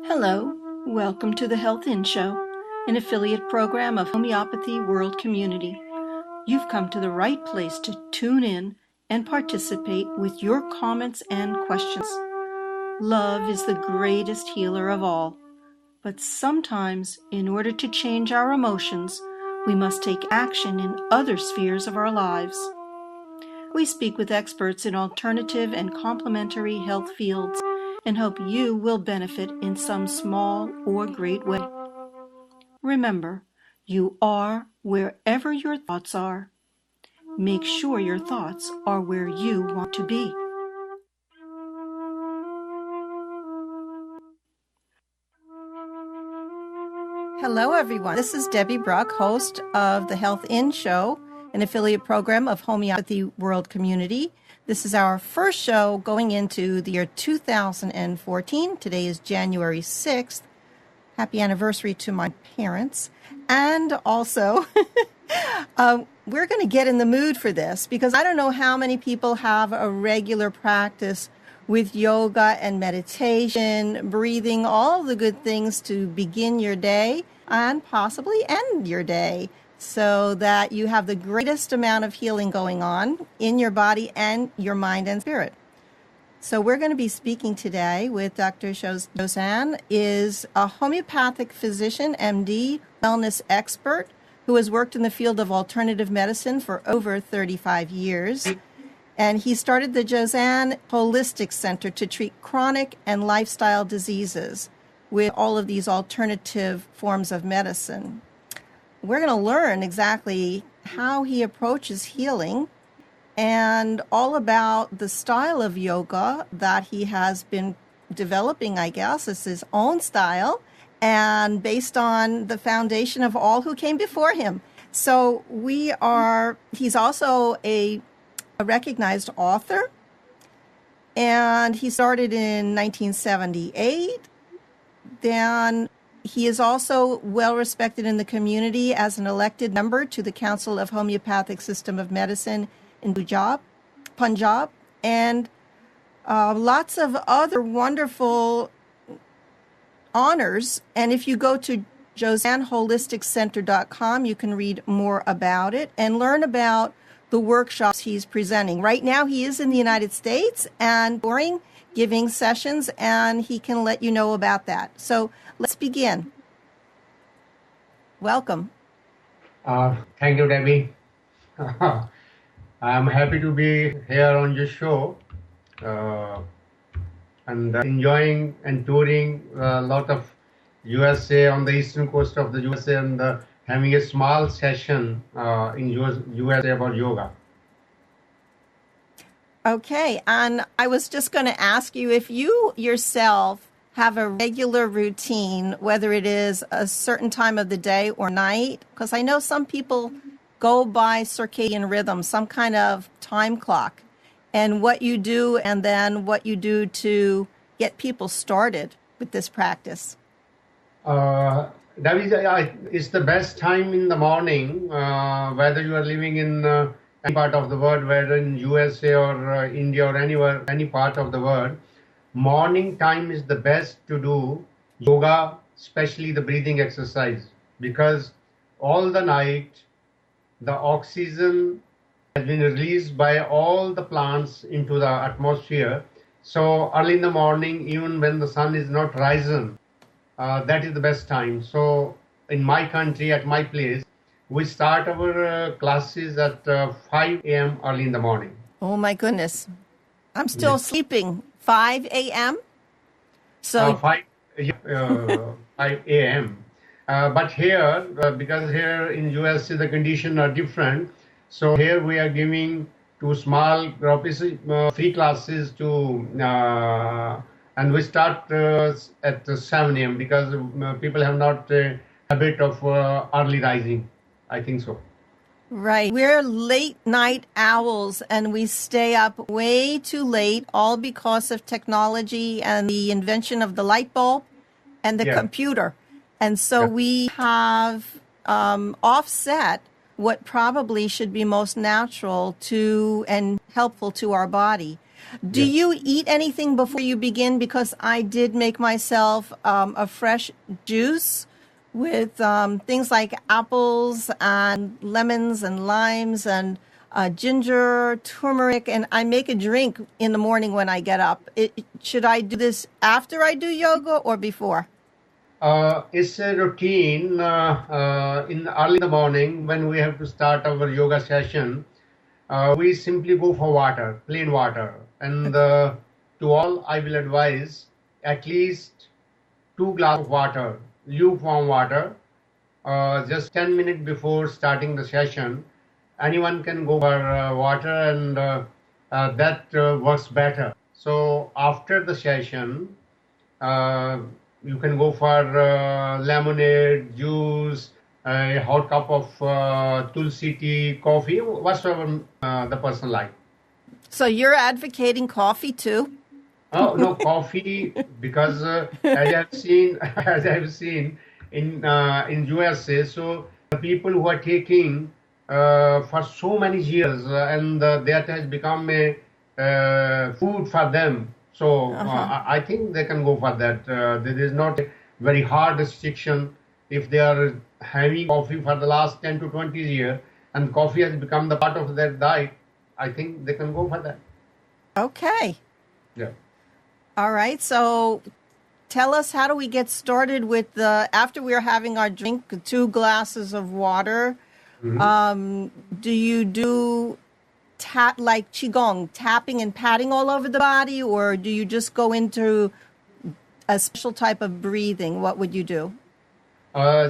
Hello, welcome to the Health In Show, an affiliate program of Homeopathy World Community. You've come to the right place to tune in and participate with your comments and questions. Love is the greatest healer of all, but sometimes, in order to change our emotions, we must take action in other spheres of our lives. We speak with experts in alternative and complementary health fields and hope you will benefit in some small or great way. Remember, you are wherever your thoughts are. Make sure your thoughts are where you want to be. Hello, everyone. This is Debbie Bruck, host of the Health In Show, an affiliate program of Homeopathy World Community. This is our first show going into the year 2014. Today is January 6th. Happy anniversary to my parents. And also, we're going to get in the mood for this because I don't know how many people have a regular practice with yoga and meditation, breathing, all the good things to begin your day and possibly end your day so that you have the greatest amount of healing going on in your body and your mind and spirit. So we're going to be speaking today with Dr. Josan, is a homeopathic physician, MD, wellness expert, who has worked in the field of alternative medicine for over 35 years. And he started the Josan Holistic Center to treat chronic and lifestyle diseases with all of these alternative forms of medicine. We're going to learn exactly how he approaches healing and all about the style of yoga that he has been developing, I guess. It's his own style and based on the foundation of all who came before him. So he's also a recognized author, and he started in 1978. Then he is also well respected in the community as an elected member to the Council of Homeopathic System of Medicine in Punjab, and lots of other wonderful honors. And if you go to josanholisticcenter.com, you can read more about it and learn about the workshops he's presenting. Right now, he is in the United States and giving sessions, and he can let you know about that. So let's begin. Welcome. Thank you, Debbie. I'm happy to be here on your show and enjoying and touring a lot of USA on the eastern coast of the USA and having a small session in USA about yoga. Okay, and I was just going to ask you if you yourself have a regular routine, whether it is a certain time of the day or night, because I know some people go by circadian rhythm, some kind of time clock, and what you do and then what you do to get people started with this practice. That is, it's the best time in the morning, whether you are living in any part of the world, whether in USA or India or anywhere, any part of the world. Morning time is the best to do yoga, especially the breathing exercise, because all the night the oxygen has been released by all the plants into the atmosphere. So early in the morning, even when the sun is not risen, that is the best time. So in my country, at my place, we start our classes at 5 a.m. early in the morning. Oh my goodness. I'm still sleeping. 5 a.m.? So 5 a.m. But here, because here in USA the conditions are different, so here we are giving to small groups free classes and we start at 7 a.m. because people have not a habit of early rising. I think so. Right. We're late night owls and we stay up way too late, all because of technology and the invention of the light bulb and the computer. And so we have offset what probably should be most natural to and helpful to our body. Do you eat anything before you begin? Because I did make myself a fresh juice with things like apples and lemons and limes and ginger, turmeric, and I make a drink in the morning when I get up. Should I do this after I do yoga or before? It's a routine in early in the morning when we have to start our yoga session. We simply go for water, plain water. And to all, I will advise at least 2 glasses of water, lukewarm water, just 10 minutes before starting the session. Anyone can go for water, and that works better. So after the session, uh, you can go for lemonade, juice, a hot cup of tulsi tea, coffee, whatsoever the person like. So you're advocating coffee too? Oh no, coffee, because as I've seen, as I've seen in USA, so the people who are taking for so many years, and that has become a food for them. So I think they can go for that. There is not a very hard restriction if they are having coffee for the last 10 to 20 years, and coffee has become the part of their diet. I think they can go for that. Okay. Yeah. All right. So tell us, how do we get started with after we're having our drink, 2 glasses of water? Do you do like qigong, tapping and patting all over the body, or do you just go into a special type of breathing? What would you do? I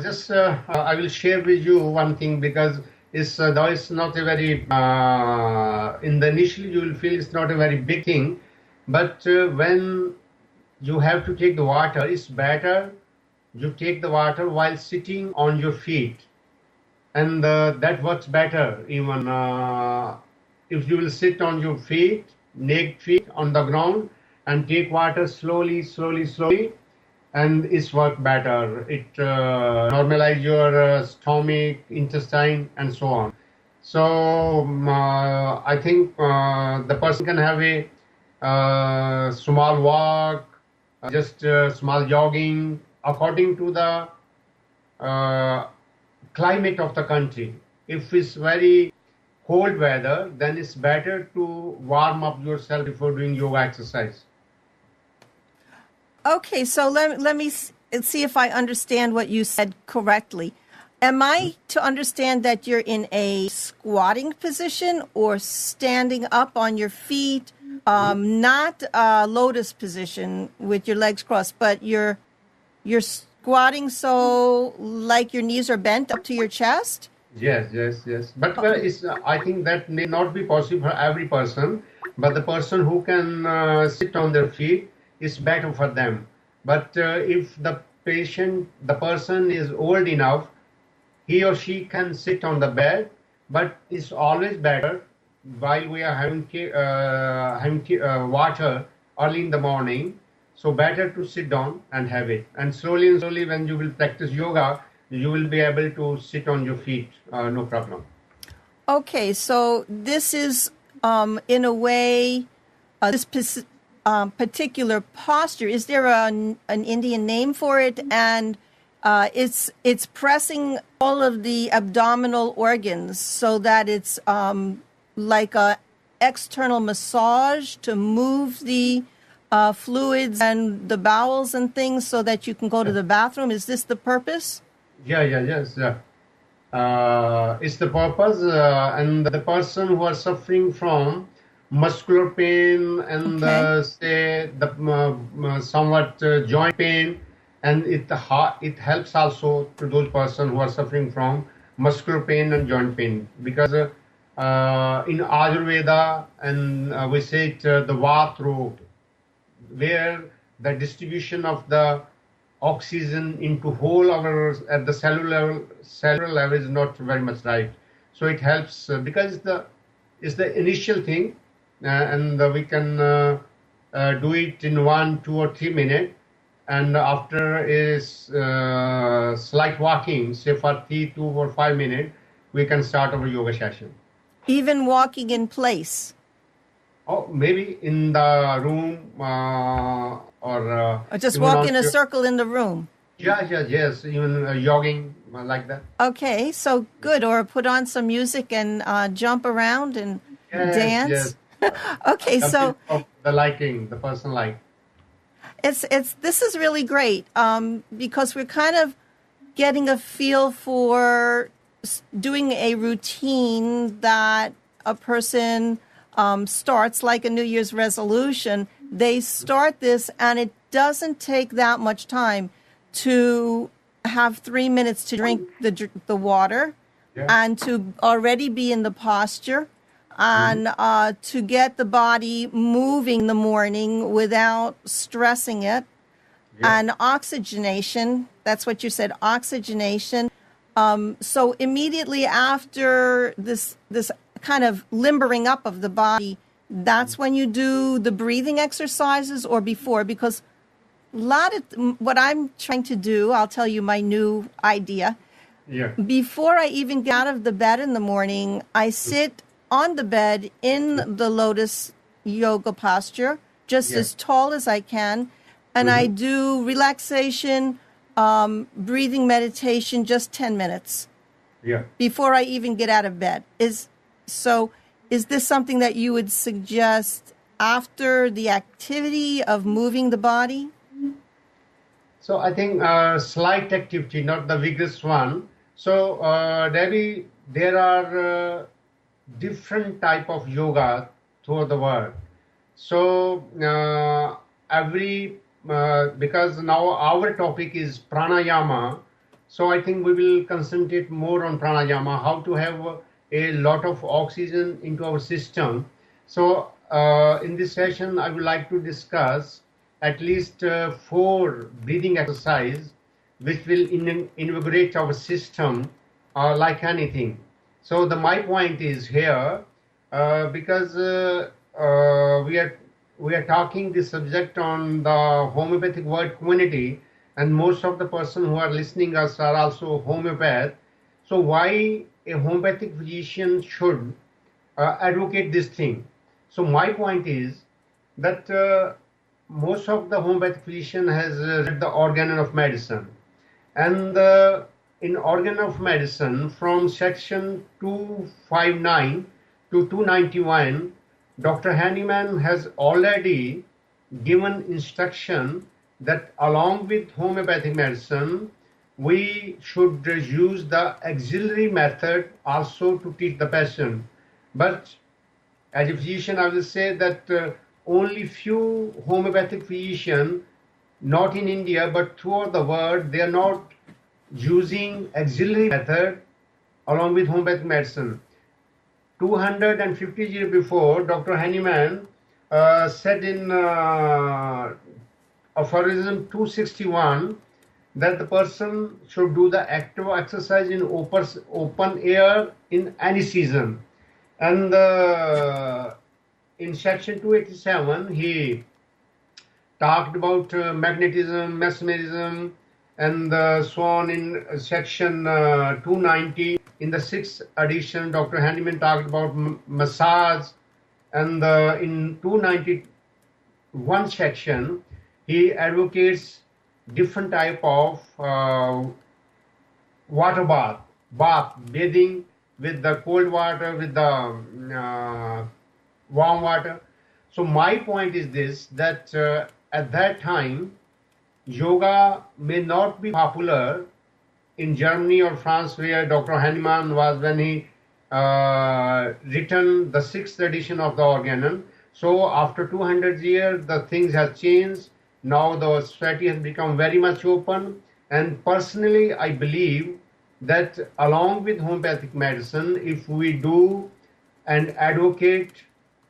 will share with you one thing, because though it's not a very in the initially you will feel it's not a very big thing, but when you have to take the water, it's better you take the water while sitting on your feet, and that works better. Even if you will sit on your feet, naked feet on the ground, and take water slowly, slowly, slowly, and it's work better. It normalize your stomach, intestine, and so on. So I think the person can have a small walk, just small jogging, according to the climate of the country. If it's very cold weather, then it's better to warm up yourself before doing yoga exercise. Okay, so let me see if I understand what you said correctly. Am I to understand that you're in a squatting position or standing up on your feet, not a lotus position with your legs crossed, but you're squatting so like your knees are bent up to your chest? Yes, yes, yes. But I think that may not be possible for every person. But the person who can sit on their feet, is better for them. But if the person is old enough, he or she can sit on the bed. But it's always better while we are having water early in the morning. So better to sit down and have it. And slowly, when you will practice yoga, you will be able to sit on your feet, no problem. Okay, so this is in a way, this particular posture. Is there an Indian name for it? And it's pressing all of the abdominal organs so that it's like a external massage to move the fluids and the bowels and things so that you can go to the bathroom. Is this the purpose? Yes. It's the purpose, and the person who are suffering from muscular pain and say the somewhat joint pain, and it helps also to those persons who are suffering from muscular pain and joint pain, because in Ayurveda, and we say it the Vat road, where the distribution of the oxygen into whole our at the cellular level is not very much right. So it helps because it's the initial thing, and we can do it in 1, 2, or 3 minutes, and after is slight walking, say for 3, 2, or 5 minutes, we can start our yoga session. Even walking in place. Oh, maybe in the room or Or just even walk on in a your, circle in the room? yes, even jogging like that. Okay, so good. Or put on some music and jump around and Yes. dance. Okay, Something so of the liking, the person like. it's this is really great because we're kind of getting a feel for doing a routine that a person starts, like a New Year's resolution. They start this, and it doesn't take that much time to have 3 minutes to drink the water Yeah. and to already be in the posture Hmm. and to get the body moving in the morning without stressing it. Yeah. And oxygenation, that's what you said, oxygenation. So immediately after this kind of limbering up of the body, that's when you do the breathing exercises, or before? Because a lot of what I'm trying to do, I'll tell you my new idea. Yeah. Before I even get out of the bed in the morning, I sit on the bed in the lotus yoga posture, just Yeah. as tall as I can, and I Hmm. do relaxation, breathing meditation, just 10 minutes Yeah. before I even get out of bed. So is this something that you would suggest after the activity of moving the body? So I think slight activity, not the biggest one. So Debbie, there are different type of yoga throughout the world. So every because now our topic is pranayama, so I think we will concentrate more on pranayama, how to have a lot of oxygen into our system. So in this session, I would like to discuss at least four breathing exercise which will invigorate our system like anything. So my point is here because we are talking this subject on the homeopathic world community, and most of the person who are listening us are also homeopath. So why a homeopathic physician should advocate this thing? So my point is that most of the homeopathic physician has read the organ of medicine, and in organ of medicine from section 259 to 291, Dr. Hanneman has already given instruction that along with homeopathic medicine, we should use the auxiliary method also to treat the patient. But as a physician, I will say that only few homeopathic physicians, not in India but throughout the world, they are not using auxiliary method along with homeopathic medicine. 250 years before, Dr. Hanneman said in aphorism 261 that the person should do the active exercise in open air in any season. And in section 287, he talked about magnetism, mesmerism, and so on. In section 290, in the sixth edition, Dr. Hanneman talked about massage, and in 291 section, he advocates different type of water bath, bathing with the cold water, with the warm water. So my point is this, that at that time, yoga may not be popular in Germany or France, where Dr. Hanneman was when he written the sixth edition of the organon. So after 200 years, the things have changed. Now the society has become very much open. And personally, I believe that along with homeopathic medicine, if we do and advocate,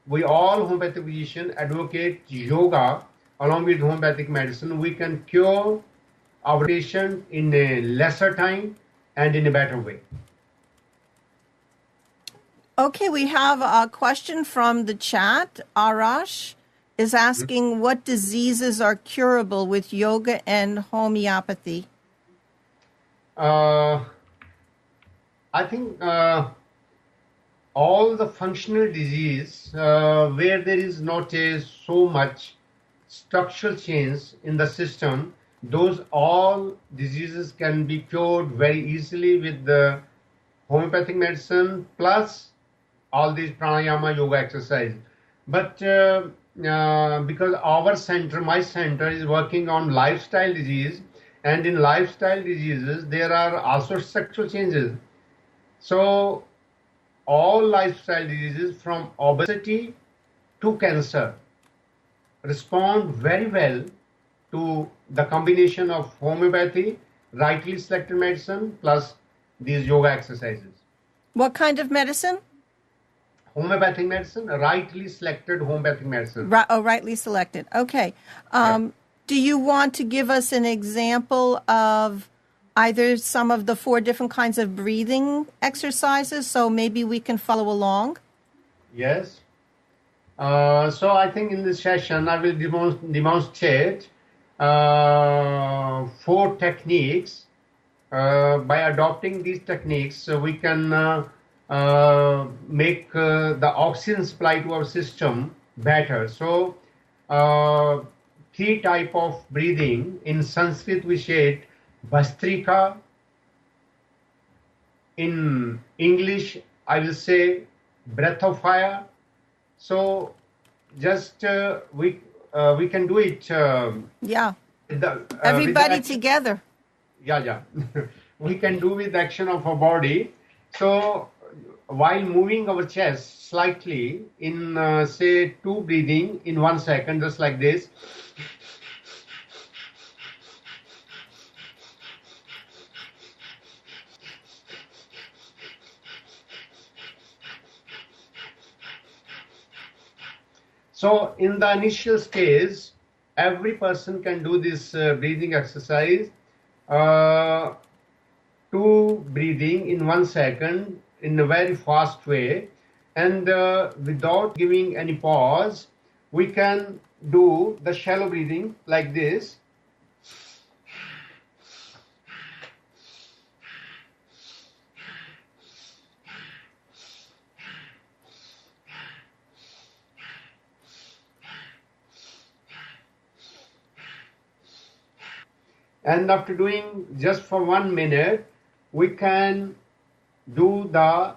we all homeopathic physicians advocate yoga along with homeopathic medicine, we can cure our patient in a lesser time and in a better way. Okay, we have a question from the chat. Arash is asking what diseases are curable with yoga and homeopathy? I think all the functional disease where there is not so much structural change in the system, those all diseases can be cured very easily with the homeopathic medicine plus all these pranayama yoga exercise. But because our center, my center, is working on lifestyle disease, and in lifestyle diseases there are also structural changes. So all lifestyle diseases from obesity to cancer respond very well to the combination of homeopathy, rightly selected medicine, plus these yoga exercises. What kind of medicine? Homeopathic medicine, rightly selected homeopathic medicine. Rightly selected. Okay. Do you want to give us an example of either some of the 4 different kinds of breathing exercises so maybe we can follow along? Yes. So I think in this session I will demonstrate 4 techniques. By adopting these techniques, we can make the oxygen supply to our system better. So 3 type of breathing. In Sanskrit we say it Bhastrika. In English I will say breath of fire. So just we can do it. Everybody together. Yeah. We can do with the action of our body. So while moving our chest slightly in say 2 breathing in 1 second, just like this. So in the initial stage, every person can do this breathing exercise, 2 breathing in 1 second in a very fast way, and without giving any pause, we can do the shallow breathing like this. And after doing just for 1 minute, we can do the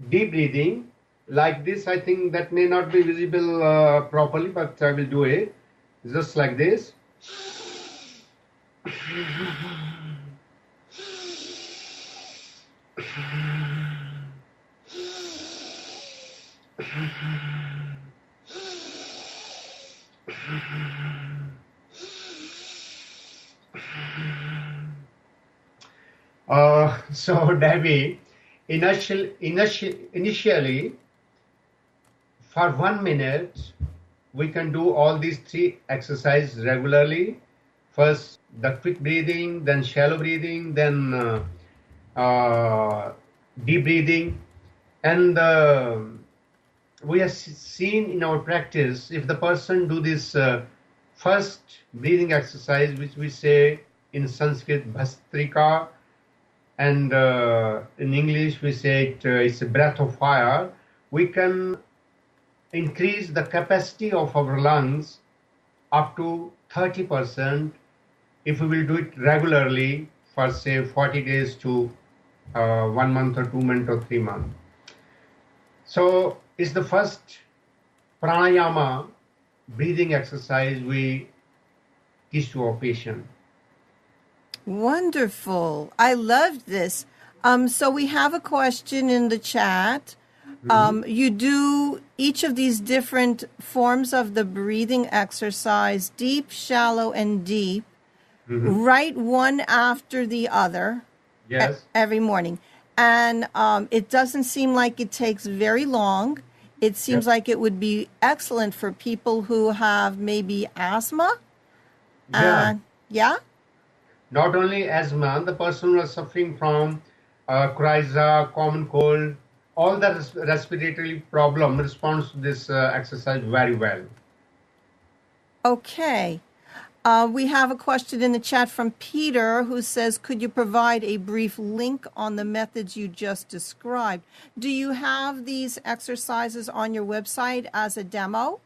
deep breathing like this. I think that may not be visible properly, but I will do it just like this. So Debbie, initially for 1 minute, we can do all these 3 exercises regularly. First, the quick breathing, then shallow breathing, then deep breathing. And we have seen in our practice, if the person do this first breathing exercise, which we say in Sanskrit, Bhastrika, and in English we say it's a breath of fire, we can increase the capacity of our lungs up to 30% if we will do it regularly for say 40 days to 1 month or 2 months or 3 months. So it's the first pranayama breathing exercise we teach to our patient. Wonderful. I loved this. So we have a question in the chat. You do each of these different forms of the breathing exercise, deep, shallow, and deep, right one after the other. Yes. Every morning. And it doesn't seem like it takes very long. It seems like it would be excellent for people who have maybe asthma. Yeah. Not only asthma, the person who is suffering from coryza, common cold, all the respiratory problem responds to this exercise very well. Okay. We have a question in the chat from Peter who says, could you provide a brief link on the methods you just described? Do you have these exercises on your website as a demo?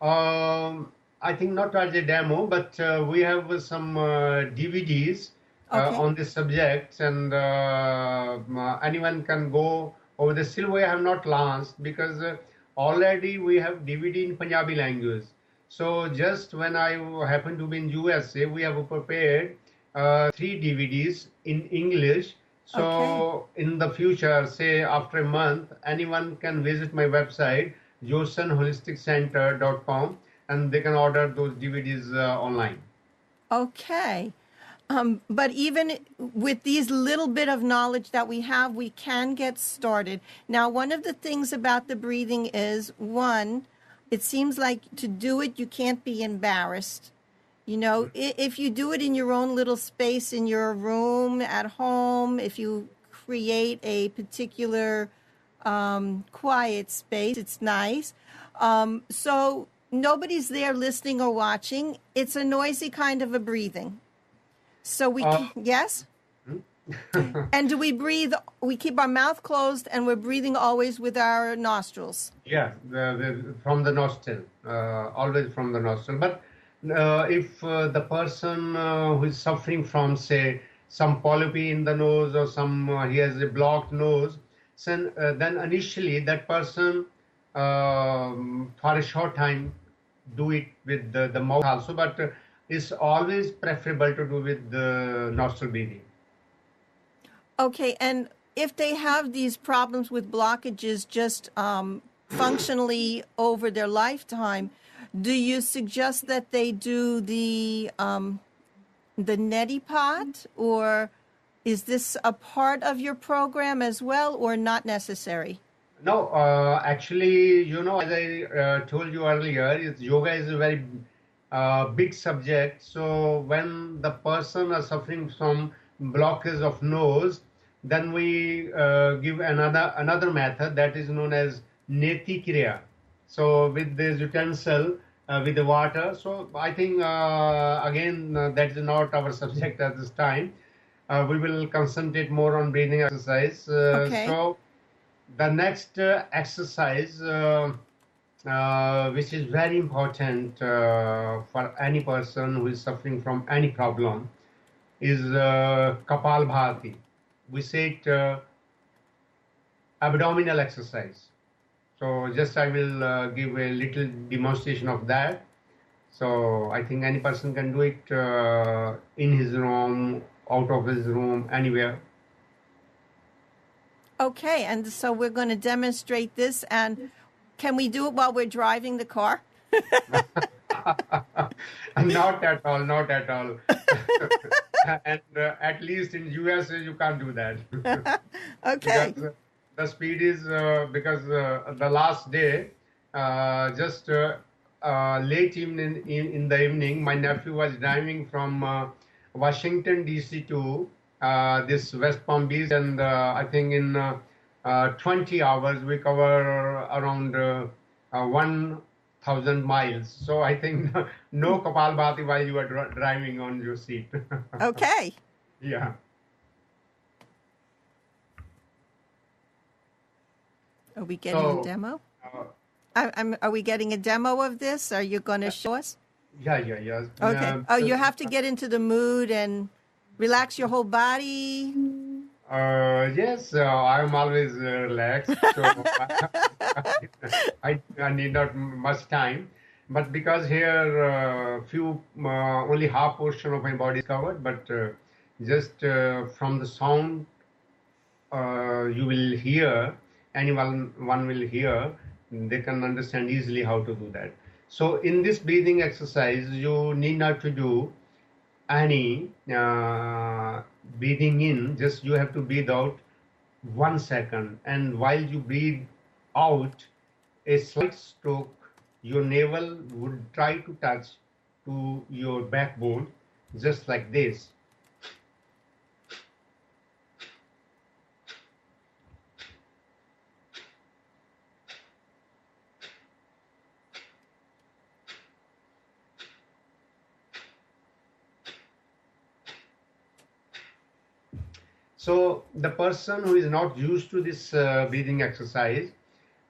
I think not as a demo, but we have some DVDs on this subject, and anyone can go over the. Still, we have not launched because already we have DVD in Punjabi language. So just when I happen to be in USA, we have prepared 3 DVDs in English. So in the future, say after a month, anyone can visit my website, josanholisticcenter.com, and they can order those DVDs online. Okay. But even with these little bit of knowledge that we have, we can get started. Now, one of the things about the breathing is, one, it seems like to do it, you can't be embarrassed. You know, if you do it in your own little space, in your room, at home, if you create a particular quiet space, it's nice. So nobody's there listening or watching. It's a noisy kind of a breathing. So we can, yes? And do we breathe, we keep our mouth closed and we're breathing always with our nostrils? Yeah, from the nostril, always from the nostril. But if the person who is suffering from, say, some polyp in the nose, or he has a blocked nose, then initially that person for a short time do it with the mouth also, but it's always preferable to do with the nostril breathing. Okay, and if they have these problems with blockages just functionally over their lifetime, do you suggest that they do the neti pot, or is this a part of your program as well, or not necessary? No, actually, as I told you earlier, yoga is a very big subject. So when the person is suffering from blockage of nose, then we give another method that is known as neti kriya. So with this utensil, with the water. So I think again that is not our subject at this time. We will concentrate more on breathing exercise. So the next exercise, which is very important for any person who is suffering from any problem, is Kapal Bhati. We say it abdominal exercise. So just I will give a little demonstration of that. So I think any person can do it in his room, out of his room, anywhere. Okay, and so we're going to demonstrate this, and can we do it while we're driving the car? Not at all, not at all. And at least in USA, you can't do that. Okay. Because the speed is, because the last day, just late evening, in the evening, my nephew was driving from Washington, D.C. to this West Palm Beach, and I think in 20 hours we cover around 1,000 miles. So I think no Kapal Bhati while you are driving on your seat. Okay. Yeah. Are we getting a demo? Are we getting a demo of this? Are you going to show us? Yeah. Okay. You have to get into the mood and relax your whole body. Yes, I'm always relaxed, so I need not much time. But because here only half portion of my body is covered, but just from the sound you will hear, anyone will hear, they can understand easily how to do that. So in this breathing exercise, you need not to do any breathing in, just you have to breathe out 1 second, and while you breathe out, a slight stroke, your navel would try to touch to your backbone, just like this. So the person who is not used to this breathing exercise,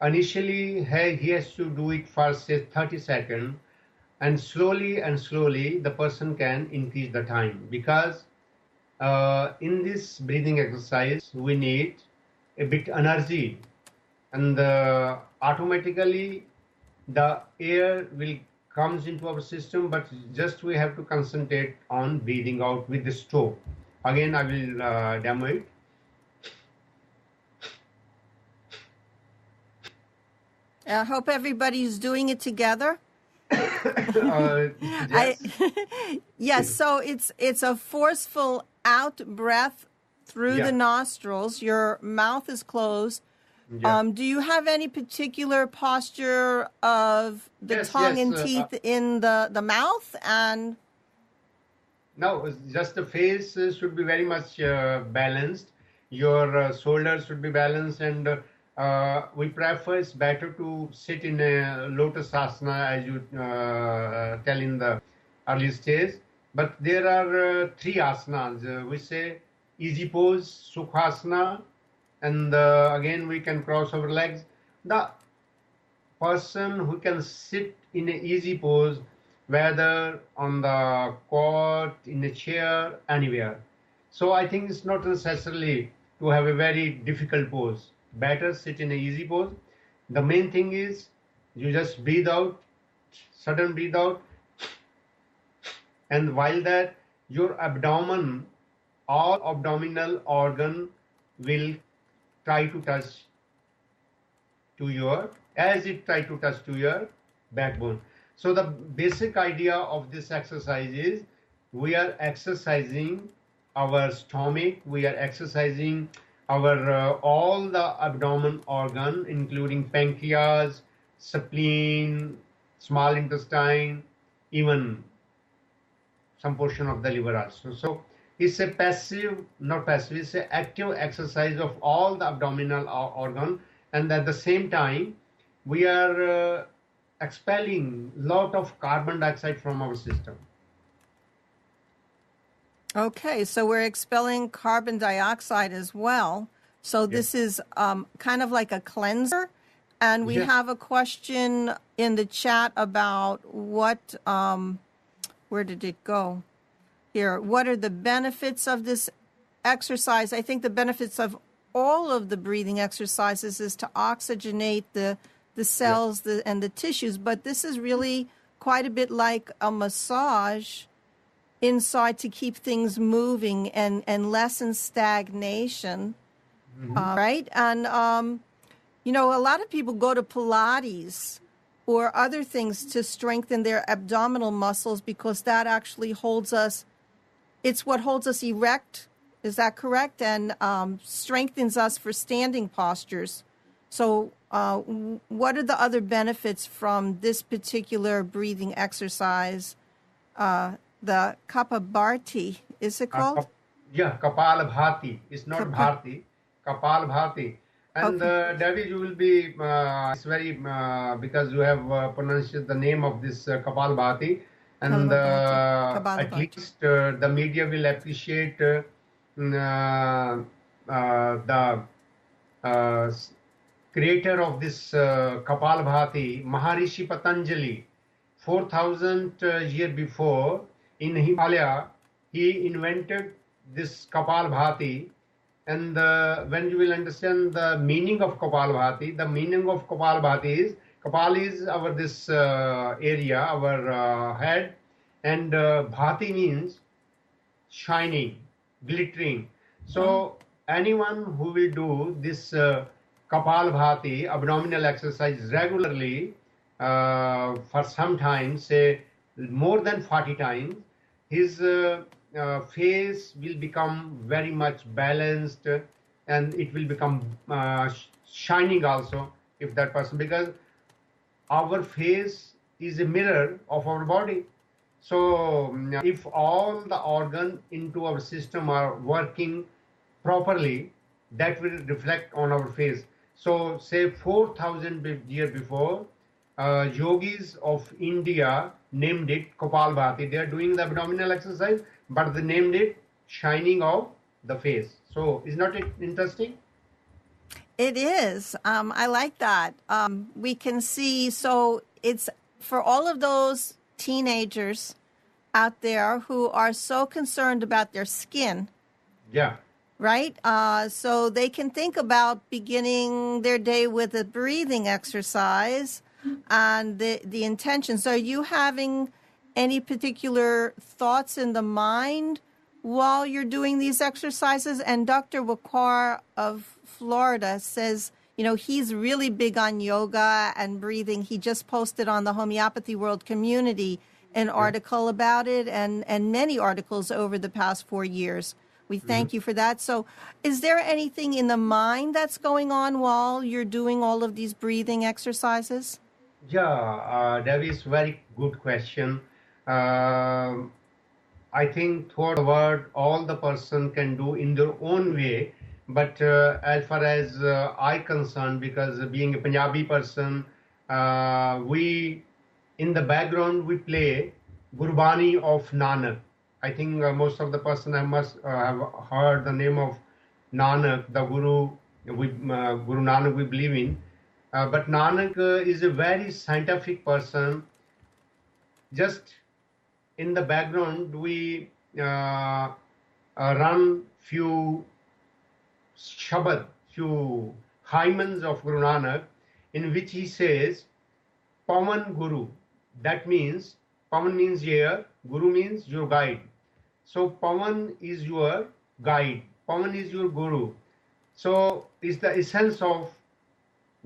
initially he has to do it for say 30 seconds, and slowly the person can increase the time, because in this breathing exercise we need a bit energy, and automatically the air will comes into our system, but just we have to concentrate on breathing out with the stroke. Again, I will demo it. I hope everybody's doing it together. Yes. Yes, so it's a forceful out breath through the nostrils. Your mouth is closed. Yeah. Do you have any particular posture of the tongue and teeth in the mouth? And no, just the face should be very much balanced. Your shoulders should be balanced, and we prefer it's better to sit in a lotus asana, as you tell in the early stage. But there are three asanas. We say easy pose, sukhasana, and again we can cross our legs. The person who can sit in an easy pose, whether on the cot, in a chair, anywhere. So I think it's not necessarily to have a very difficult pose. Better sit in an easy pose. The main thing is you just breathe out, sudden breathe out, and while that your abdomen, all abdominal organ will try to touch to your, as it try to touch to your backbone. So the basic idea of this exercise is we are exercising our stomach, we are exercising our all the abdomen organ, including pancreas, spleen, small intestine, even some portion of the liver also. So it's a passive, not passive, it's an active exercise of all the abdominal organ, and at the same time we are expelling lot of carbon dioxide from our system. Okay, so we're expelling carbon dioxide as well. So this is kind of like a cleanser. And we have a question in the chat about what, where did it go? Here, what are the benefits of this exercise? I think the benefits of all of the breathing exercises is to oxygenate the cells and the tissues, but this is really quite a bit like a massage inside to keep things moving and lessen stagnation, right? And, you know, a lot of people go to Pilates or other things to strengthen their abdominal muscles because that actually holds us, it's what holds us erect, is that correct? And strengthens us for standing postures. So what are the other benefits from this particular breathing exercise? The Kapabharti, is it called? Kapalabhati. It's not Bharti. Kapalabhati. And David, you will be, it's very, because you have pronounced the name of this Kapalabhati. And at least the media will appreciate the creator of this Kapalabhati, Maharishi Patanjali. 4,000 years before, in Himalaya, he invented this Kapalabhati. And when you will understand the meaning of Kapalabhati, the meaning of Kapalabhati is, Kapal is our this area, our head, and Bhati means shining, glittering. So anyone who will do this Kapalabhati, abdominal exercise regularly, for some time, say more than 40 times, his face will become very much balanced, and it will become shining also, if that person, because our face is a mirror of our body. So if all the organs into our system are working properly, that will reflect on our face. So say 4,000 years before, yogis of India named it Kapalabhati. They are doing the abdominal exercise, but they named it shining of the face. So is not it interesting? It is. I like that. We can see, so it's for all of those teenagers out there who are so concerned about their skin, Yeah. right? So they can think about beginning their day with a breathing exercise and the intention. So are you having any particular thoughts in the mind while you're doing these exercises? And Dr. Wakar of Florida says, you know, he's really big on yoga and breathing. He just posted on the Homeopathy World Community an article about it and many articles over the past 4 years. We thank you for that. So is there anything in the mind that's going on while you're doing all of these breathing exercises? Yeah, that is very good question. Um I think throughout the world, all the person can do in their own way. But as far as I concerned, because being a Punjabi person, we in the background we play Gurbani of Nanak. I think most of the person must have heard the name of Nanak, the Guru. Guru Nanak we believe in. But Nanak is a very scientific person. Just in the background, we run few shabad, few hymns of Guru Nanak, in which he says, Pavan Guru. That means, Pavan means air, Guru means your guide. So Pavan is your guide, Pavan is your Guru. So it's the essence of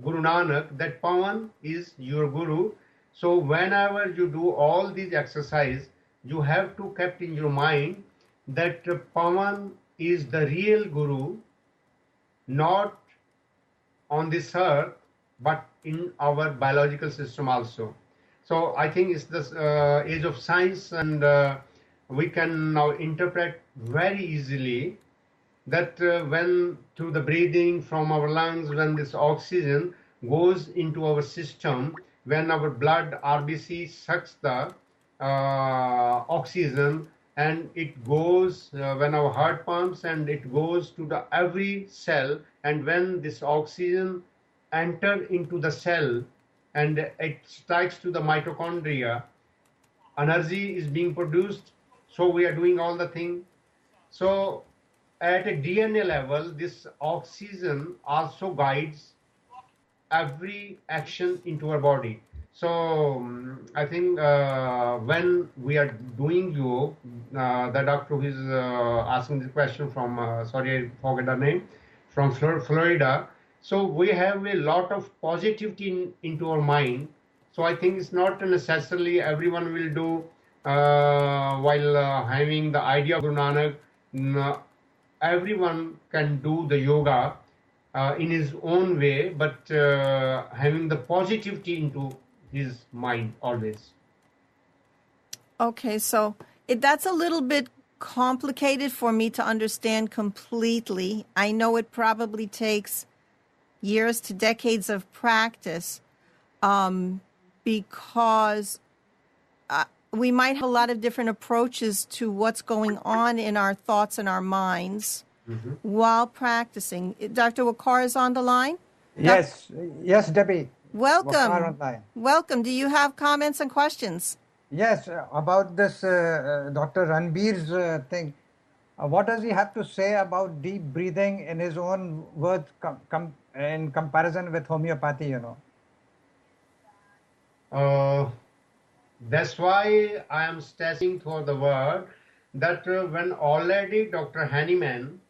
Guru Nanak that Pavan is your Guru. So whenever you do all these exercise, you have to keep in your mind that Pavan is the real Guru, not on this earth, but in our biological system also. So I think it's this age of science, and we can now interpret very easily that when through the breathing from our lungs, when this oxygen goes into our system, when our blood RBC sucks the oxygen, and it goes when our heart pumps, and it goes to the every cell, and when this oxygen enter into the cell and it strikes to the mitochondria, energy is being produced. So we are doing all the thing. So at a DNA level, this oxygen also guides every action into our body. So I think when we are doing yoga, the doctor who is asking this question from, sorry, I forget the name, from Florida. So we have a lot of positivity into our mind. So I think it's not necessarily everyone will do while having the idea of Guru Nanak. Everyone can do the yoga in his own way, but having the positivity into his mind always. Okay, so that's a little bit complicated for me to understand completely. I know it probably takes years to decades of practice because we might have a lot of different approaches to what's going on in our thoughts and our minds while practicing. Dr. Wakar is on the line? Yes, yes, Debbie. Welcome. Wakar online. Welcome. Do you have comments and questions? Yes, about this Dr. Ranbir's thing. What does he have to say about deep breathing in his own words in comparison with homeopathy, you know? That's why I am stressing through the word that when already Dr. Hahnemann,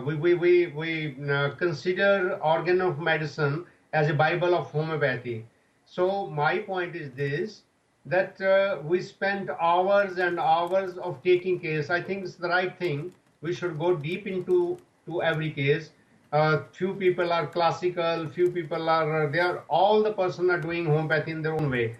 we consider organ of medicine as a Bible of homeopathy. So my point is this, that we spend hours and hours of taking case. I think it's the right thing. We should go deep into every case. Few people are classical, few people are, all the person are doing homeopathy in their own way.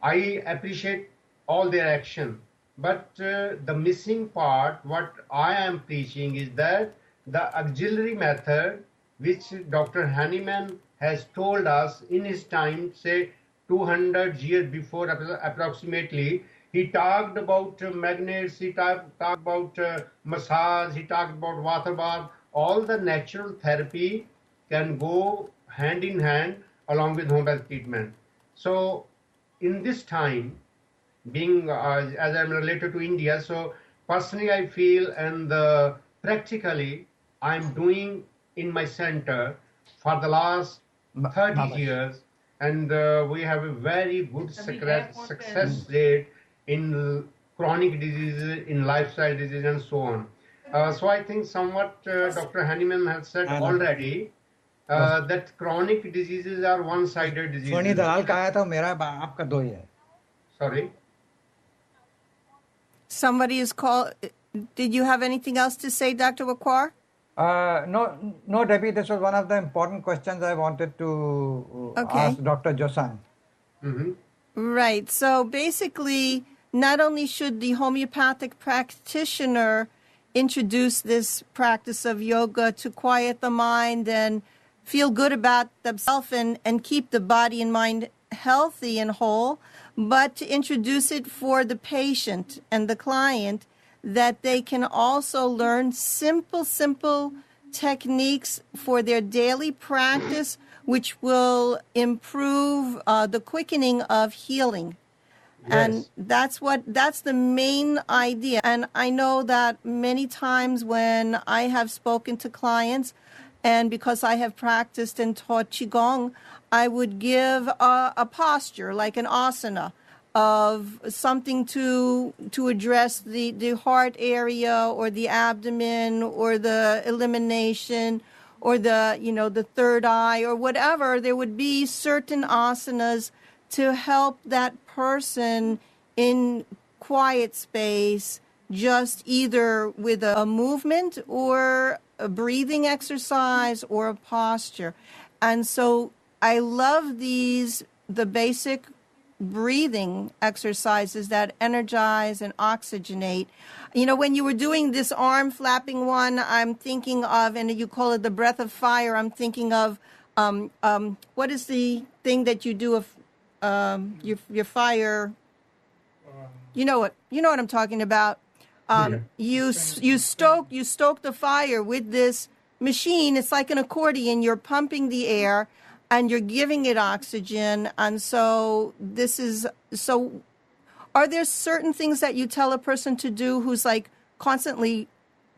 I appreciate all their action. But the missing part, what I am preaching is that the auxiliary method, which Dr. Hahnemann has told us in his time, say 200 years before approximately, He talked about magnets, he talked about massage, he talked about water bath. All the natural therapy can go hand in hand along with homeopathic treatment. So in this time, being as I'm related to India, so personally I feel and practically I'm doing in my center for the last 30 years, and we have a very good success rate in chronic diseases, in lifestyle diseases, and so on. So I think somewhat Dr. Hanneman has said already that chronic diseases are one-sided diseases. Sorry? Somebody is called. Did you have anything else to say, Dr. Wakwar? No, Debbie, this was one of the important questions I wanted to ask Dr. Josan. Mm-hmm. Right. So basically, not only should the homeopathic practitioner introduce this practice of yoga to quiet the mind and feel good about themselves and keep the body and mind healthy and whole, but to introduce it for the patient and the client, that they can also learn simple techniques for their daily practice, which will improve the quickening of healing. Yes. And that's the main idea. And I know that many times when I have spoken to clients, and because I have practiced and taught Qigong, I would give a posture, like an asana, of something to address the heart area or the abdomen or the elimination or the third eye or whatever. There would be certain asanas to help that person in quiet space, just either with a movement or a breathing exercise or a posture. And so I love the basic breathing exercises that energize and oxygenate. When you were doing this arm flapping one, I'm thinking of, and you call it the breath of fire, I'm thinking of, what is the thing that you do of your fire? You know what I'm talking about. You stoke the fire with this machine. It's like an accordion. You're pumping the air and you're giving it oxygen. And so are there certain things that you tell a person to do who's like constantly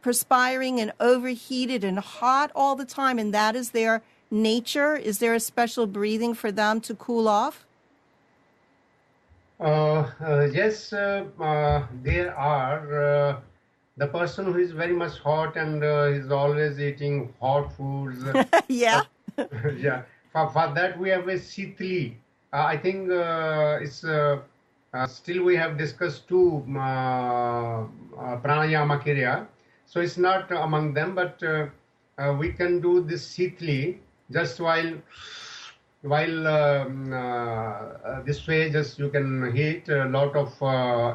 perspiring and overheated and hot all the time, and that is their nature? Is there a special breathing for them to cool off? Yes, there are. The person who is very much hot and is always eating hot foods. Yeah. Yeah. For that, we have a Sitli. I think it's still we have discussed two pranayama kriya. So it's not among them, but we can do this Sitli just while this way, just you can heat a lot of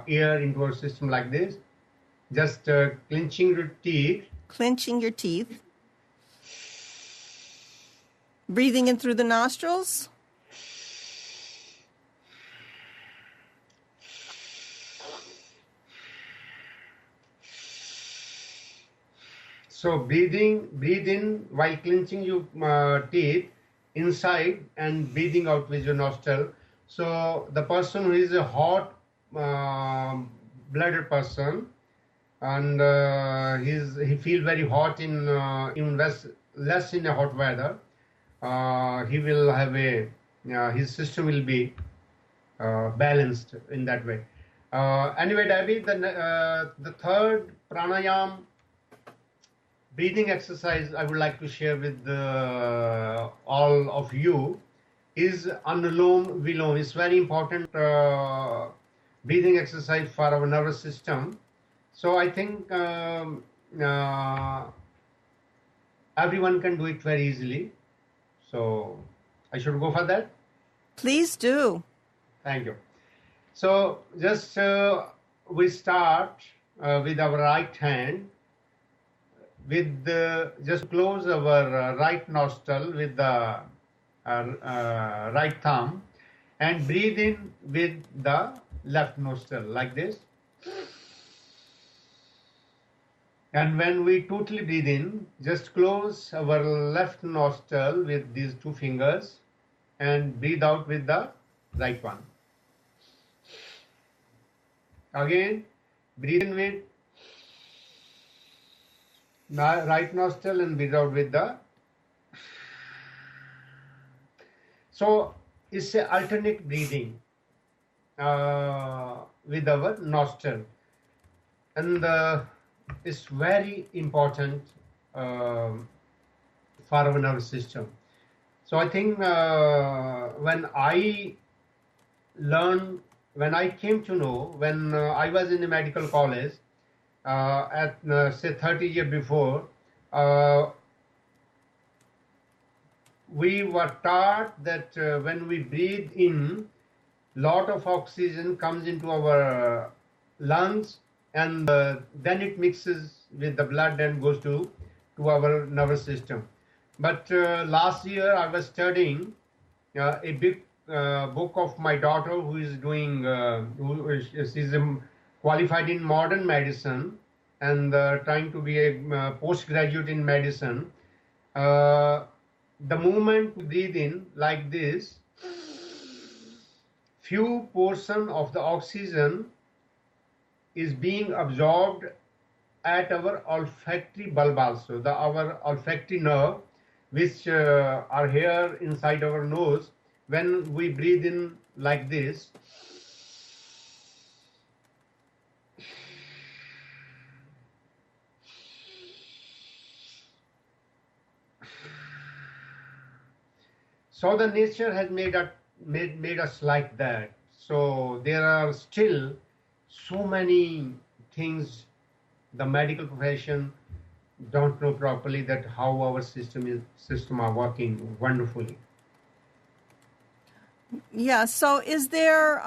air into our system like this. Just clenching your teeth. Clenching your teeth. Breathing in through the nostrils. So breathe in while clenching your teeth inside and breathing out with your nostril. So the person who is a hot blooded person and he feels very hot in even less in a hot weather, he will have his system will be balanced in that way. Anyway, Debbie, the third pranayam breathing exercise I would like to share with all of you is Anulom Vilom. It's very important breathing exercise for our nervous system. So I think everyone can do it very easily. So I should go for that? Please do. Thank you. So just we start with our right hand. Just close our right nostril with the right thumb and breathe in with the left nostril like this. And when we totally breathe in, just close our left nostril with these two fingers and breathe out with the right one. Again, breathe in with right nostril and breathe out with the. So it's an alternate breathing with our nostril, and it's very important for our nervous system. So I think when I came to know, when I was in the medical college at say 30 years before, we were taught that when we breathe in, lot of oxygen comes into our lungs, and then it mixes with the blood and goes to our nervous system. But last year I was studying a big book of my daughter, who is doing, she's qualified in modern medicine and trying to be a postgraduate in medicine. The moment we breathe in like this, few portion of the oxygen is being absorbed at our olfactory bulb also, our olfactory nerve, which are here inside our nose. When we breathe in like this, so the nature has made us like that. So there are still so many things the medical profession don't know properly, that how our system are working wonderfully. Yeah, so is there,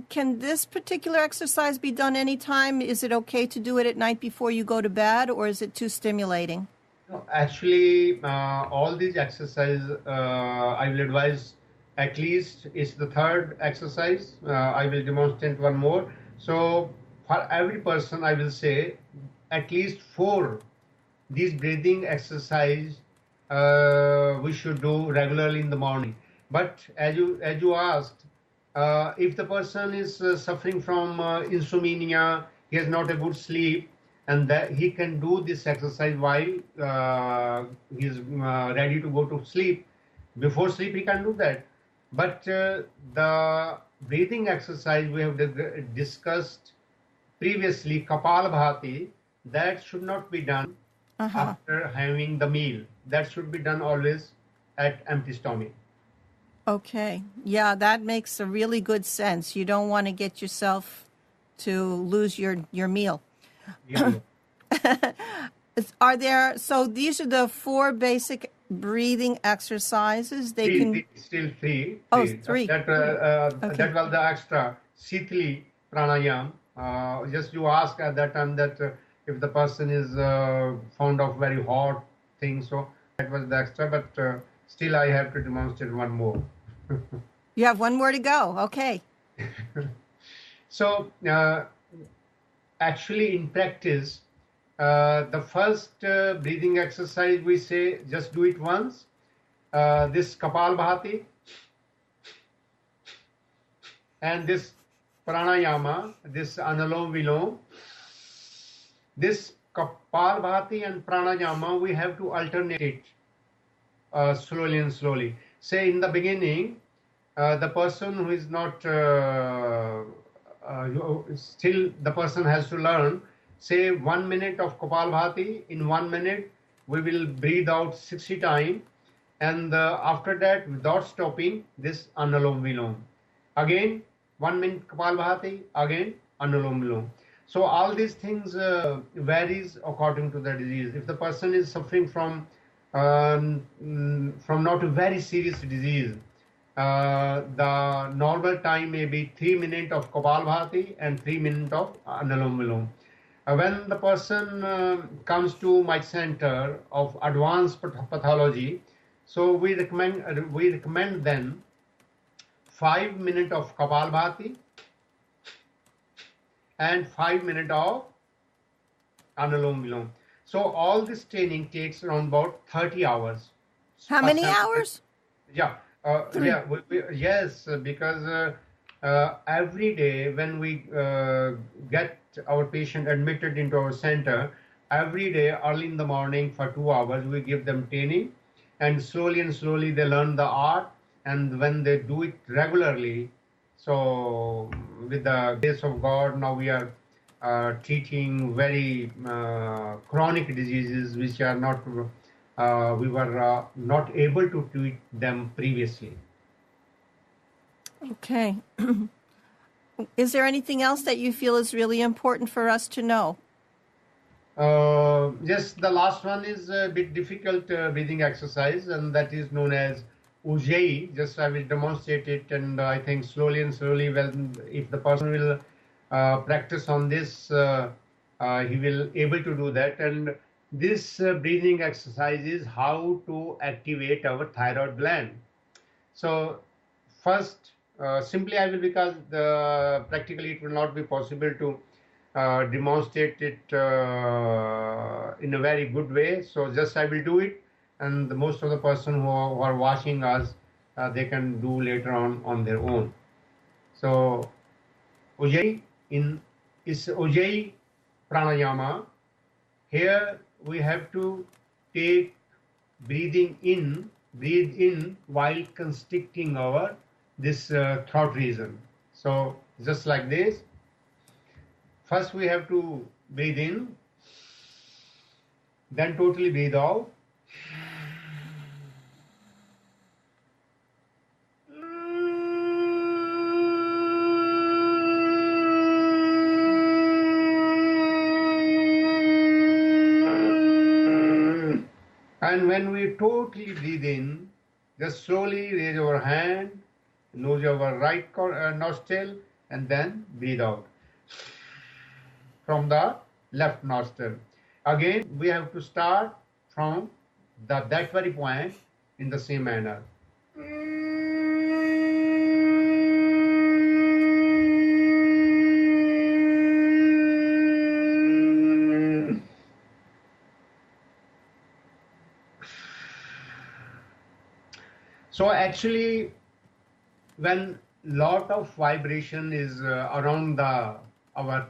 can this particular exercise be done anytime? Is it okay to do it at night before you go to bed, or is it too stimulating? No, actually, all these exercises, I will advise at least it's the third exercise. I will demonstrate one more. So for every person, I will say at least 4 these breathing exercise we should do regularly in the morning. But as you asked, if the person is suffering from insomnia, he has not a good sleep, and that he can do this exercise while he is ready to go to sleep. Before sleep, he can do that. But the breathing exercise we have discussed previously, Kapalabhati, that should not be done after having the meal. That should be done always at empty stomach. Okay. Yeah, that makes a really good sense. You don't want to get yourself to lose your meal. Yeah. So these are the 4 basic breathing exercises. Still three. Oh, 3. That was the extra Sitli pranayam. Just you ask at that time that if the person is fond of very hot things, so that was the extra. But still, I have to demonstrate one more. You have one more to go. Okay. So actually, in practice, the first breathing exercise we say just do it once. This Kapalbhati and this pranayama, this Analom Vilom. This Kapalbhati and pranayama we have to alternate it slowly and slowly. Say in the beginning, the person who is not still the person has to learn. Say 1 minute of Kapalbhati. In 1 minute, we will breathe out 60 times, and after that, without stopping, this Analom Vilom. Again, 1 minute Kapalbhati. Again, Analom Vilom. So all these things varies according to the disease. If the person is suffering from not a very serious disease, the normal time may be 3 minutes of Kapalbhati and 3 minutes of Analom Vilom. When the person comes to my center of advanced pathology, so we recommend then 5 minutes of Kapalbhati and 5 minutes of Anulom Vilom. So all this training takes around about 30 hours. How many hours? Yeah, yes, because every day when we get our patient admitted into our center, every day early in the morning for 2 hours, we give them training, and slowly they learn the art. And when they do it regularly, so with the grace of God, now we are treating very chronic diseases which are not we were not able to treat them previously. Okay. Is there anything else that you feel is really important for us to know? Yes, the last one is a bit difficult breathing exercise, and that is known as Ujjayi. Just I will demonstrate it, and I think slowly and slowly, when if the person will practice on this, he will able to do that. And this breathing exercise is how to activate our thyroid gland. So first, simply I will, because practically it will not be possible to demonstrate it in a very good way. So just I will do it, and most of the person who are watching us, they can do later on their own. So Ujjayi is Ujjayi pranayama. Here we have to take breathe in while constricting our this throat region. So just like this. First we have to breathe in, then totally breathe out. And when we totally breathe in, just slowly raise our hand, nose our right nostril, and then breathe out from the left nostril. Again, we have to start from that very point in the same manner. So actually, when lot of vibration is around our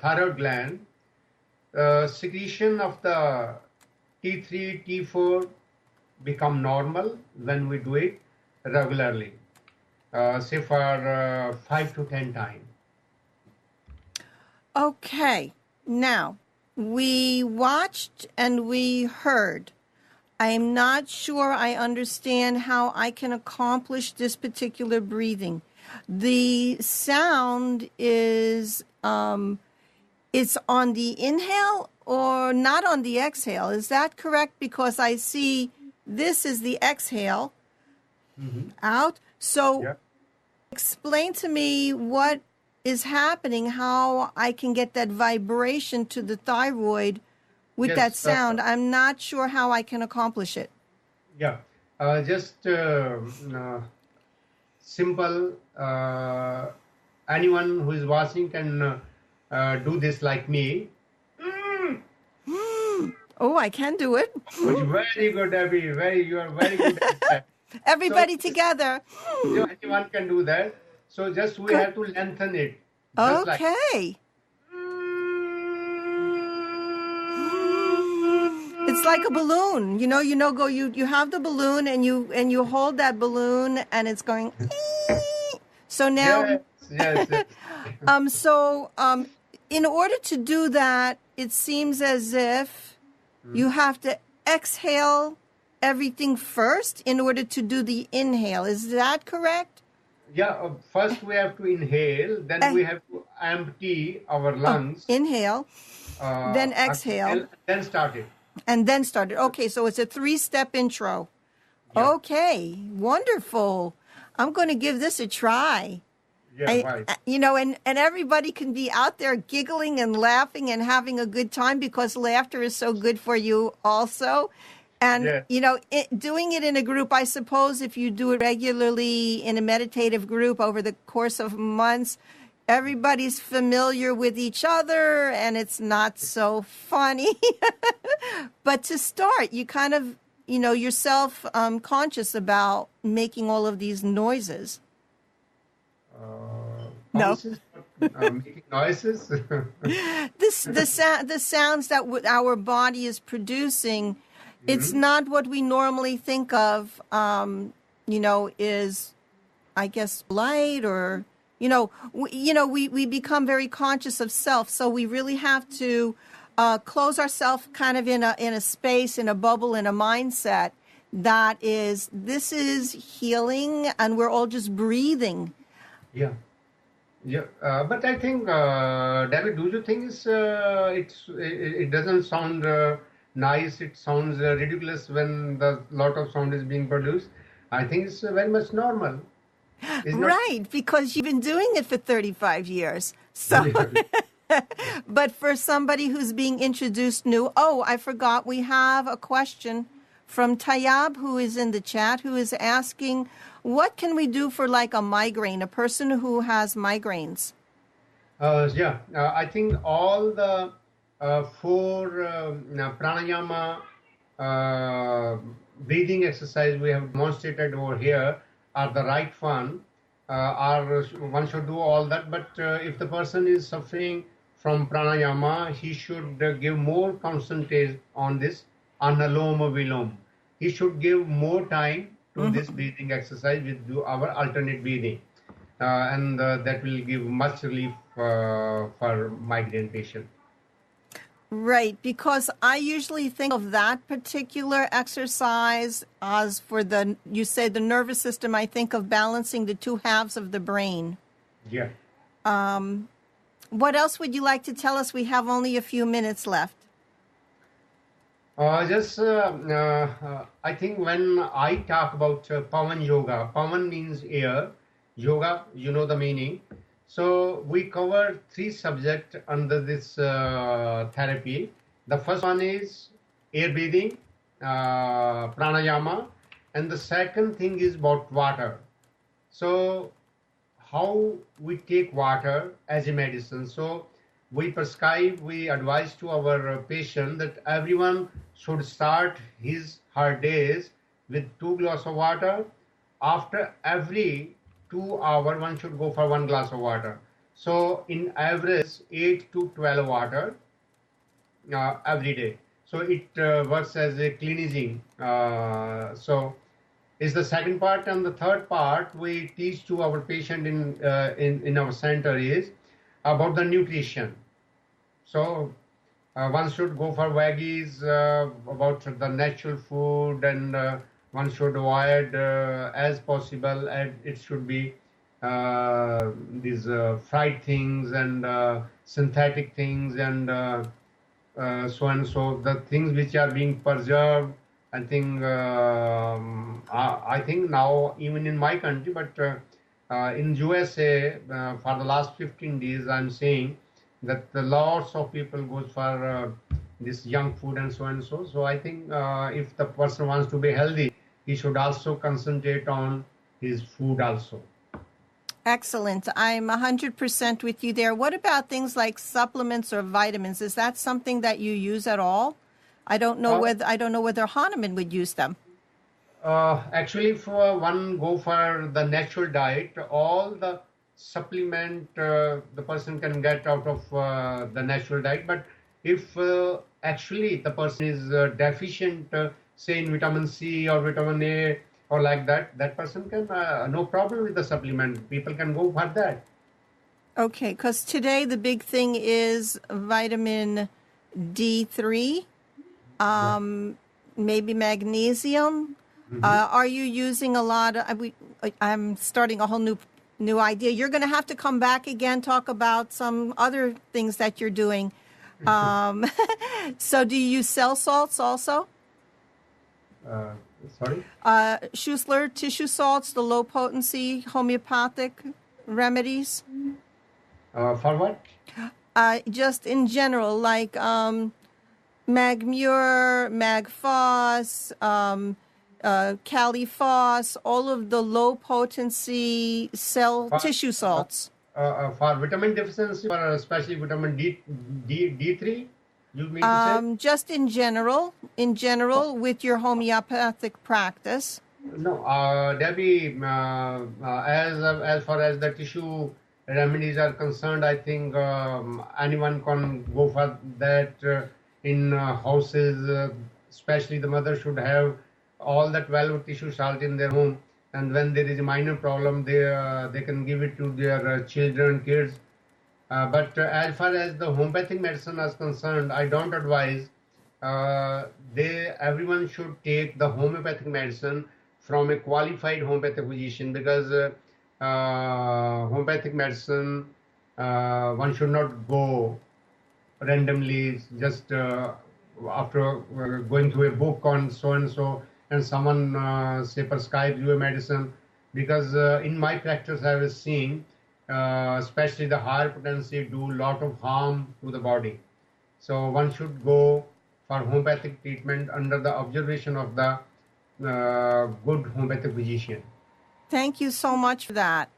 thyroid gland, secretion of the T3, T4 become normal when we do it regularly, say for 5 to 10 times. Okay. Now, we watched and we heard. I'm not sure I understand how I can accomplish this particular breathing. The sound is it's on the inhale or not on the exhale. Is that correct? Because I see this is the exhale out. So explain to me what is happening, how I can get that vibration to the thyroid with that sound. I'm not sure how I can accomplish it. Yeah, just simple. Anyone who is watching can do this like me. Oh, I can do it. Very good, Abby. You are very good at that. Everybody together. Anyone can do that. So just we have to lengthen it. Okay. It's like a balloon, you have the balloon and you hold that balloon and it's going. So now, yes. In order to do that, it seems as if you have to exhale everything first in order to do the inhale. Is that correct? Yeah. First we have to inhale, then we have to empty our lungs. Inhale, then exhale, then start it. And then started. Okay, so it's a 3-step intro. Yeah. Okay, wonderful. I'm going to give this a try. Yeah, right. And everybody can be out there giggling and laughing and having a good time because laughter is so good for you also. And, doing it in a group, I suppose if you do it regularly in a meditative group over the course of months, everybody's familiar with each other and it's not so funny. But to start, you kind of, you're self-conscious about making all of these noises. No. Making noises. The sounds that our body is producing, it's not what we normally think of, is, I guess, light or, we become very conscious of self. So we really have to close ourselves kind of in a space, in a bubble, in a mindset this is healing and we're all just breathing. Yeah. Yeah, but I think, David, do you think it doesn't sound nice? It sounds ridiculous when the lot of sound is being produced. I think it's very much normal. Right, because you've been doing it for 35 years. So, but for somebody who's being introduced new, I forgot we have a question from Tayyab, who is in the chat, who is asking, what can we do for like a migraine, a person who has migraines? I think all the four pranayama breathing exercise we have demonstrated over here are the right one. One should do all that, but if the person is suffering from pranayama, he should give more concentration on this analoma viloma. He should give more time to this breathing exercise with our alternate breathing, and that will give much relief for migraine patient. Right, because I usually think of that particular exercise as for you say the nervous system, I think of balancing the two halves of the brain. Yeah. What else would you like to tell us? We have only a few minutes left. I think when I talk about Pavan Yoga, Pavan means air, Yoga, you know the meaning. So we cover 3 subjects under this therapy. The first one is air breathing, pranayama, and the second thing is about water. So how we take water as a medicine. So we advise to our patient that everyone should start her days with 2 glasses of water. After every 2 hours, one should go for 1 glass of water. So in average, 8 to 12 water every day. So it works as a cleansing. So is the second part, and the third part we teach to our patient in our center is about the nutrition. So one should go for veggies, about the natural food, and one should avoid as possible, and it should be these fried things and synthetic things and so and so, the things which are being preserved. I think now even in my country, but in USA for the last 15 days, I'm saying that lots of people goes for this junk food and so and so. So I think if the person wants to be healthy, he should also concentrate on his food also. Excellent. I'm 100% with you there. What about things like supplements or vitamins? Is that something that you use at all? I don't know whether Hahnemann would use them. Actually, for one go for the natural diet, all the supplement the person can get out of the natural diet. But if actually the person is deficient, say in vitamin C or vitamin A or like that, that person can no problem with the supplement. People can go for that. Okay, because today the big thing is vitamin D3, maybe magnesium. Mm-hmm. Are you using a lot of? I'm starting a whole new idea. You're going to have to come back again, talk about some other things that you're doing. So do you use cell salts also? Sorry? Schussler tissue salts, the low potency homeopathic remedies. For what? Just in general, like Magmure, Magphos, Califos, all of the low potency tissue salts. For vitamin deficiency, or especially vitamin D3, you mean to say? Just in general, with your homeopathic practice. No, Debbie, as far as the tissue remedies are concerned, I think anyone can go for that in houses. Especially the mother should have all that 12 tissue salt in their home, and when there is a minor problem, they can give it to their children, kids. But as far as the homeopathic medicine is concerned, I don't advise. Everyone should take the homeopathic medicine from a qualified homeopathic physician, because homeopathic medicine, one should not go randomly just after going through a book on so and so, and someone say prescribes you a medicine, because in my practice I was seeing especially the higher potency do a lot of harm to the body. So one should go for homeopathic treatment under the observation of the good homeopathic physician. Thank you so much for that.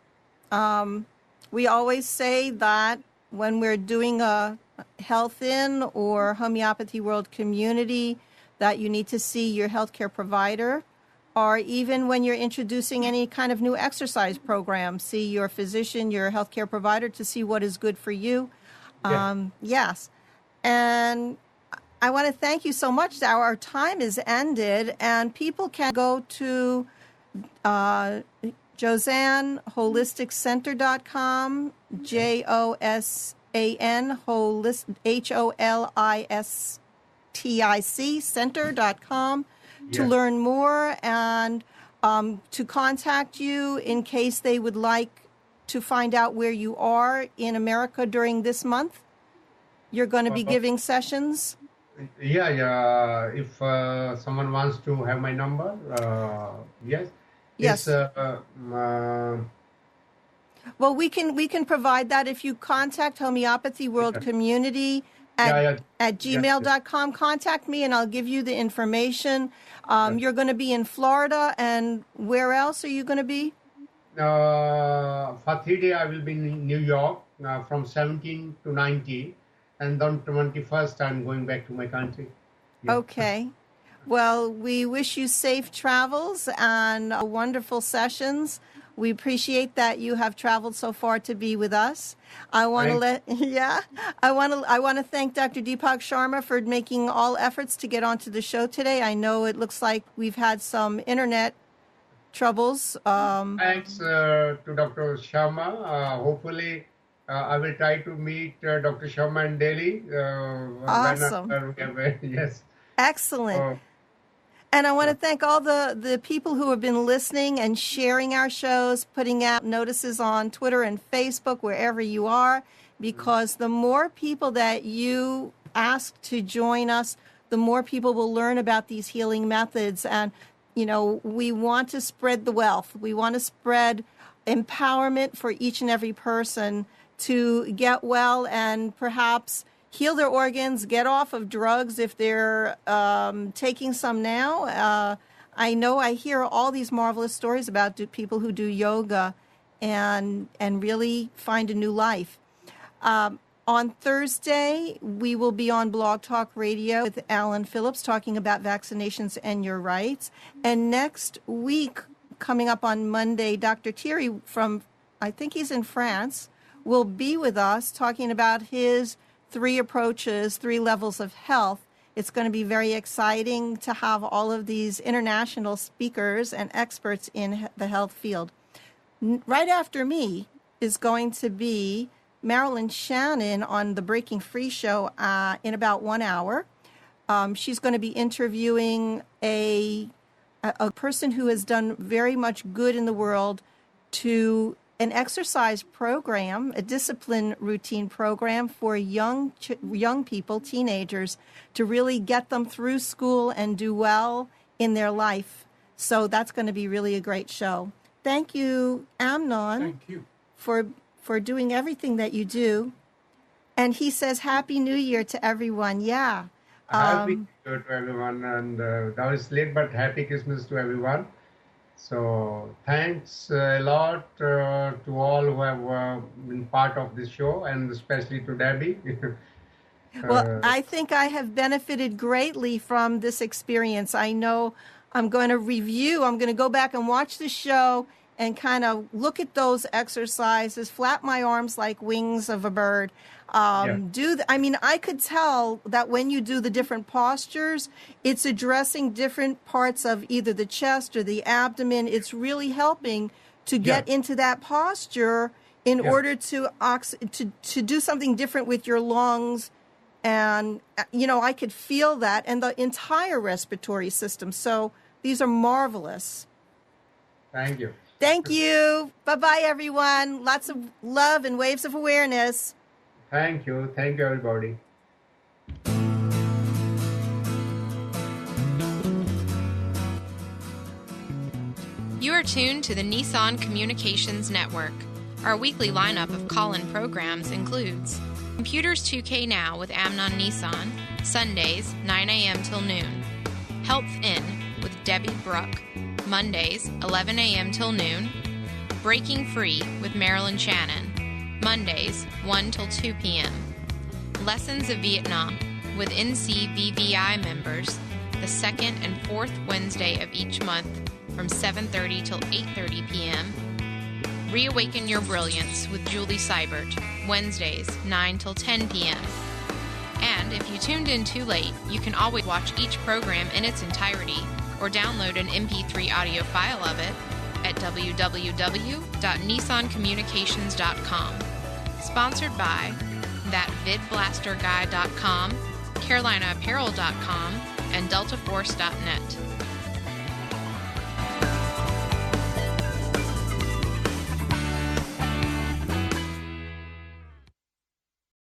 We always say that when we're doing a Health In or Homeopathy World Community, that you need to see your healthcare provider, or even when you're introducing any kind of new exercise program, see your physician, your healthcare provider, to see what is good for you. Yes. And I want to thank you so much. Our time is ended, and people can go to josanholisticcenter.com, JOSAN, HOLISTIC center.com, to learn more and to contact you in case they would like to find out where you are in America during this month. You're going to be giving sessions? Yeah. If someone wants to have my number, yes. Yes. Well, we can provide that if you contact Homeopathy World Community at gmail.com. Contact me and I'll give you the information. You're going to be in Florida, and where else are you going to be? For 3 days I will be in New York from 17 to 19, and on 21st I'm going back to my country. Yeah. Okay. Well, we wish you safe travels and wonderful sessions. We appreciate that you have traveled so far to be with us. I want to thank Dr. Deepak Sharma for making all efforts to get onto the show today. I know it looks like we've had some internet troubles. Thanks to Dr. Sharma. Hopefully, I will try to meet Dr. Sharma in Delhi. Awesome. Yes. Excellent. And I want to thank all the people who have been listening and sharing our shows, putting out notices on Twitter and Facebook, wherever you are, because the more people that you ask to join us, the more people will learn about these healing methods. And, we want to spread the wealth. We want to spread empowerment for each and every person to get well and perhaps heal their organs, get off of drugs if they're taking some now. I hear all these marvelous stories about people who do yoga and really find a new life. On Thursday, we will be on Blog Talk Radio with Alan Phillips talking about vaccinations and your rights. And next week, coming up on Monday, Dr. Thierry from, I think he's in France, will be with us talking about his 3 approaches, 3 levels of health. It's going to be very exciting to have all of these international speakers and experts in the health field. Right after me is going to be Marilyn Shannon on the Breaking Free show in about 1 hour. She's going to be interviewing a person who has done very much good in the world to an exercise program, a discipline routine program for young people, teenagers, to really get them through school and do well in their life. So that's going to be really a great show. Thank you, Amnon. Thank you. For doing everything that you do. And he says, Happy New Year to everyone. Yeah. Happy New Year to everyone. And that was late, but happy Christmas to everyone. So thanks a lot to all who have been part of this show, and especially to Debbie. Well, I think I have benefited greatly from this experience. I know I'm going to go back and watch the show and kind of look at those exercises, flap my arms like wings of a bird. I could tell that when you do the different postures, it's addressing different parts of either the chest or the abdomen. It's really helping to get into that posture in order to do something different with your lungs. And, I could feel that and the entire respiratory system. So these are marvelous. Thank you. Thank you. Bye-bye, everyone. Lots of love and waves of awareness. Thank you. Thank you, everybody. You are tuned to the Nissan Communications Network. Our weekly lineup of call-in programs includes Computers 2K Now with Amnon Nissan, Sundays, 9 a.m. till noon. Health In with Debbie Bruck, Mondays, 11 a.m. till noon. Breaking Free with Marilyn Shannon, Mondays, 1 till 2 p.m. Lessons of Vietnam with NCVVI members, the second and fourth Wednesday of each month from 7:30 till 8:30 p.m. Reawaken Your Brilliance with Julie Seibert, Wednesdays, 9 till 10 p.m. And if you tuned in too late, you can always watch each program in its entirety or download an MP3 audio file of it at www.nissancommunications.com. Sponsored by ThatVidBlasterGuy.com, CarolinaApparel.com, and DeltaForce.net.